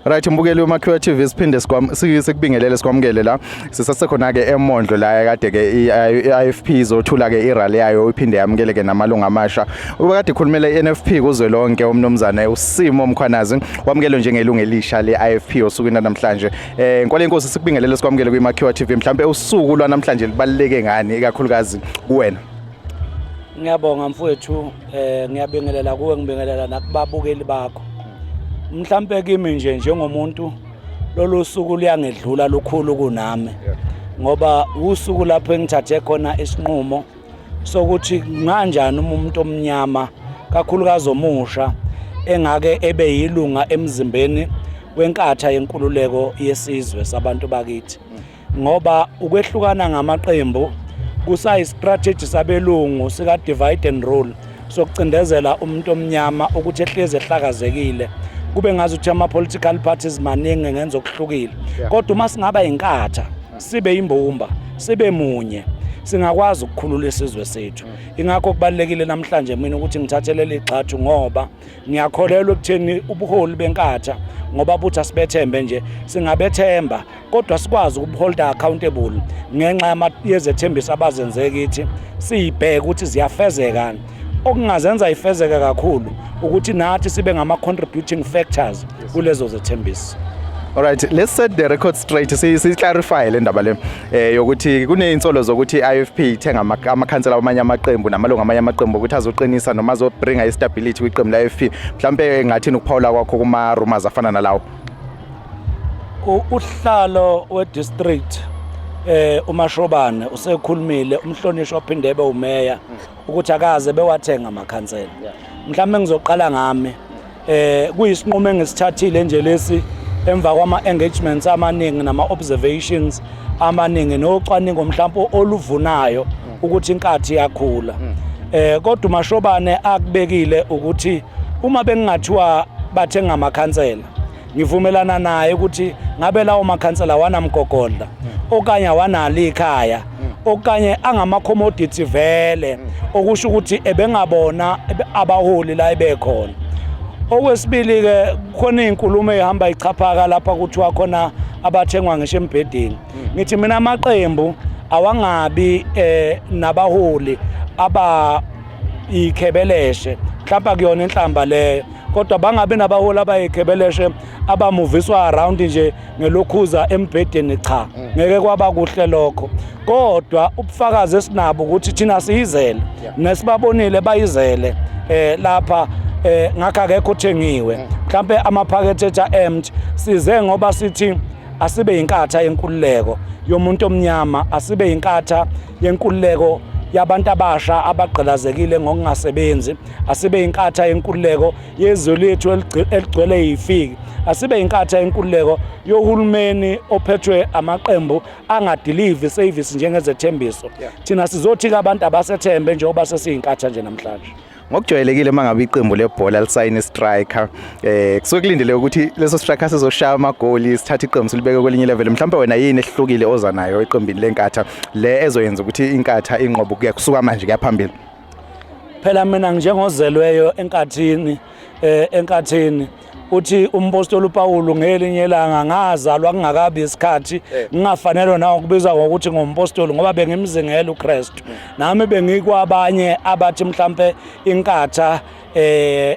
Right, mbukeli uMakhiwa TV siphinde sikubingelele sikwamukele la. Sisasekhona ke eMondlo la kade ke iIFP izothula ke irally yayo iphinde yamukele ke namalungu amasha. Ubekade ikhulumela iNFP kuzwelonke umnomzana uSimo Mkhwanazi wamukele njengelungu elisha leIFP osukwini namhlanje. Nkwale inkosi sikubingelele sikwamukele kwiMakhiwa TV. Mhlambe usuku lwanamhlanje libaluleke ngani ikakhulukazi kuwena? Ngiyabonga mfowethu, ngiyabingelela kuwe ngibingelela nakubabukeli bakho. Mhlambe kimi nje njengomuntu lolu suku liyangedlula lukhulu kunami ngoba usuku lapho engithathe khona isinqumo sokuthi kanjani umuntu omnyama kakhulukazi omusha engake ebe yilunga emzimbeni wenkatha yenkululeko yesizwe sabantu bakithi, ngoba ukwehlukana ngamaqembu kusayi strategy sabelungu sika divide and rule sokucindezela umuntu omnyama ukuthi ehleze ehlakazekile. Kube ngazi ukuthi ama-political parties maningi ngenza okuhlukile, kodwa uma singaba inkatha sibe imbumba sibe munye singakwazi ukukhulula isizwe sethu. Ingakho kubalekile namhlanje mina ukuthi ngithathelele igxathu ngoba ngiyakholelwa ukutheni ubuholi benkatha ngoba buthi asibethembe nje singabethemba kodwa sikwazi ukuholda accountable ngenxa yezethembiso abazenze kithi siyibheke ukuthi ziyafezeka okungazenza ifezeke kakhulu ukuthi nathi sibe ngama-contributing factors kulezo zethembiso. Alright, let's set the record straight. Clarify le ndaba le yokuthi kuneinsolo zokuthi iIFP ithenga amakhansela amanye amaqembu namalungu amanye amaqembu ukuthi azoqinisa noma azobringa istability kwiqembu leIFP. Mhlambe ngathini ukuphawula kwakho kuma rumors afana nalawo? Uhlalo we-district uMashobane usekhulumile umhlonishwa ophinde ebe umeya ukuthi akaze bewathenga amakhansela. Mhlambe ngizoqala ngami kuyisinqumo engisithathile nje lesi emva kwama-engagements amaningi nama-observations amaningi nocwaningo mhlawumbe oluvunayo ukuthi inkathi iyakhula. Kodwa uMashobane akubekile ukuthi uma bengingathiwa bathenga amakhansela ngivumelana naye ukuthi ngabe lawo makhansela wanamgogodla okanye awanalo ikhaya okanye angama-commodity vele okusho ukuthi ebengabona abaholi la ebekhona. Okwesibili ke khona izinkulumo ehamba ichaphaka lapha kuthiwa khona abathengwa ngisho embhedeni. Ngithi mina amaqembu awangabi nabaholi aba ikhebeleshe mhlawumbe kuyona inhlamba leyo, kodwa bangabe nabaholi abayikhebeleshe abamuviswa around nje ngelokhuza embhedeni. Cha, ngeke kwaba kuhle lokho, kodwa ubufakazi esinabo ukuthi thina siyizele nesibabonile bayizele lapha ngakho akekho thengiwe. Mhlambe amaphakethe empty size ngoba sithi asibe inkatha yenkululeko yomuntu omnyama, asibe inkatha yenkululeko yabantu abasha abagqilazekile ngokungasebenzi, asibe inkatha yenkululeko yezwe lethu eligcwele yifiki, asibe inkatha yenkululeko yohulumeni ophethwe amaqembu angadeliver service njengezethembiso. Thina sizothi abantu abasethembe njengoba sesiyinkatha nje namhlanje. Ngokujwayelekile mangabe iqembu lebhola lisayine striker kusuke kulindele ukuthi leso striker sizoshaya amagoli sithatha iqembu silibeke kwelinye level. Mhlawumbe wena yini ehlukile oza nayo eqembini lenkatha le ezoyenza ukuthi inkatha inqobo kusuka manje kuyaphambili? Phela mina njengozelweyo enkathini uthi umpostoli uPawulu ngelinye ilanga ngazalwa kungakabi isikhathi ngingafanelwe nawo ukubizwa ngokuthi ngompostoli ngoba bengimzingela uKristu. Nami bengikwabanye abathi mhlambe inkatha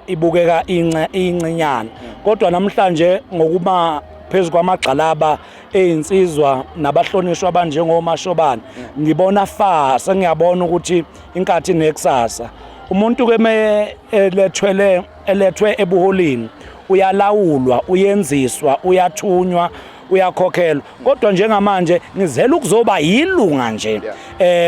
ibukeka incinyana, kodwa namhlanje ngokuma phezu kwamagxalaba ezinsizwa nabahlonishwa abanjengoMashobane ngibona sengiyabona ukuthi inkathi inekusasa. Umuntu ke elethwe ebuholini uyalawulwa, uyenziswa, uyathunywa, uyakhokhelwa, kodwa njengamanje ngizela ukuzoba yilunga nje.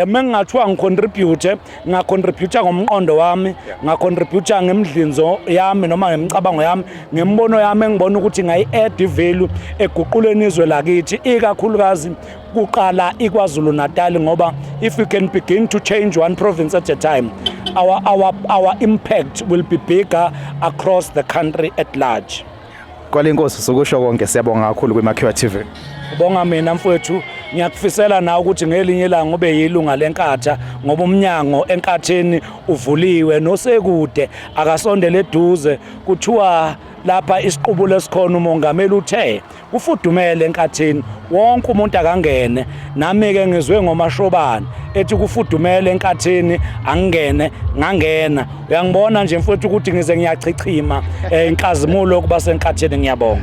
Mengingathiwa ngicontribute ngacontribute ngomqondo wami, ngacontribute ngemidlinzo yami noma ngemicabango yami, ngembono yami engibona ukuthi ngayi-add value eguquleni izwe lakithi ikakhulukazi kuqala iKwaZulu Natal, ngoba if we can begin to change one province at a time, our impact will be bigger across the country at large. Kwale inkosi sokusho konke siyabonga kakhulu kwiMakhiwa TV. Ubonga mina mfowethu, ngiyakufisela nawe ukuthi ngelinye ilanga ube yilunga lenkatha ngoba umnyango enkatheni uvuliwe nosekude akasondele eduze kuthiwa lapha isiqubulo esikhona umongameli uthe kufudumele enkathini wonke umuntu akangene. Nami-ke ngizwe ngoMashobane ethi kufudumele enkathini angingene, ngangena. Uyangibona nje mfowethu ukuthi ngize ngiyachichima inkazimulo kuba senkathini. Ngiyabonga.